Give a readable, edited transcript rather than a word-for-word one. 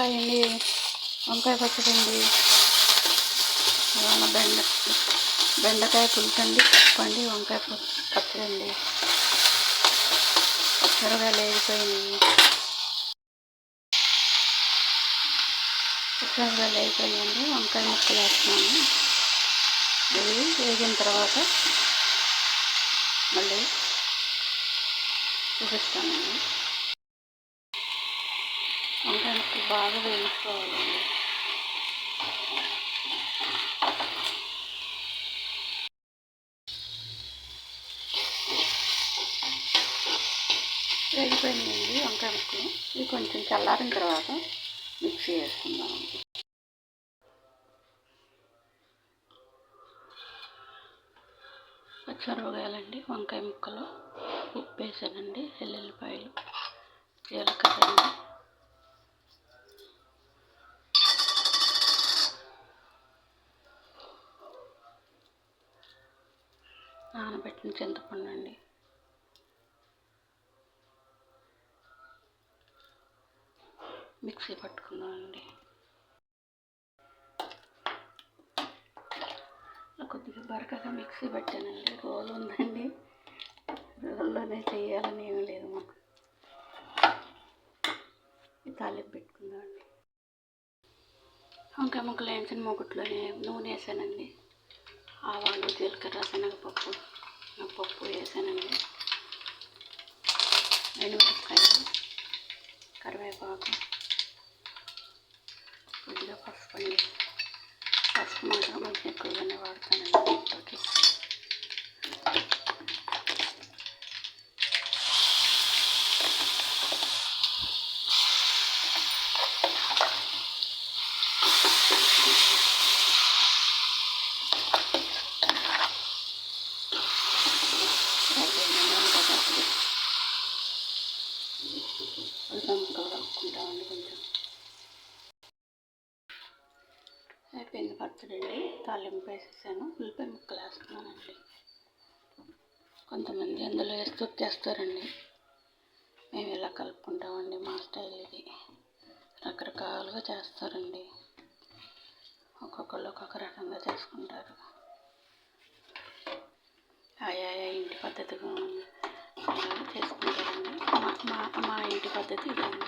అయ్యండి వంకాయ పచ్చడి అండి. బెండకాయ పులుసు అండి, పప్పు అండి, వంకాయ పచ్చడి అండి. పచ్చడిగా లేకపోయినాయి, వంకాయ ముక్కలు వేస్తున్నాను. ఇవి వేగిన తర్వాత మళ్ళీ చూపిస్తానండి. వంకాయ ముక్కలు బాగా వేయించుకోవాలండి. వేగిపోయినాయండి వంకాయ ముక్కలు. ఇవి కొంచెం చల్లారిన తర్వాత మిక్సీ వేసుకుందామండి. పచ్చిమిరపకాయలండి, వంకాయ ముక్కలు, ఉప్పు వేసానండి, వెల్లుల్లిపాయలు, జీలకర్ర అండి, నానబెట్టిన చింతపండు అండి, మిక్సీ పట్టుకుందామండి. కొద్దిగా బరకగా మిక్సీ పెట్టానండి. రోలు ఉందండి, రోల్లోనే చేయాలని ఏమీ లేదు. మాకు తాలింపు పెట్టుకుందామండి. వంకాయ ముక్కలు వేయించిన మూకుట్లోనే నూనె వేసానండి. ఆవాలు, జీలకర్ర, శనగపప్పు, పప్పు వేసానండి. ఎండుమిరపకాయలు, కరివేపాకు, కొద్దిగా పసుపు అండి. పసుపు మాత్రం కొంచెం ఎక్కువగానే వాడతానండి. ఇంట్లోకి ముక్కలు కలుపుకుంటామండి. కొంచెం అయిపోయింది పచ్చడి అండి. తాలింపు వేసేసాను. ఉల్లిపాయ ముక్కలు వేస్తున్నానండి. కొంతమంది అందులో వేసి తొక్కేస్తారండి. మేము ఇలా కలుపుకుంటామండి. మా స్టైల్ ఇది. రకరకాలుగా చేస్తారండి. ఒక్కొక్కళ్ళు ఒక్కొక్క రకంగా చేసుకుంటారు. ఆయా ఇంటి పద్ధతిగా చేసుకుంటారండి. మా ఇంటి పద్ధతి ఇదండి.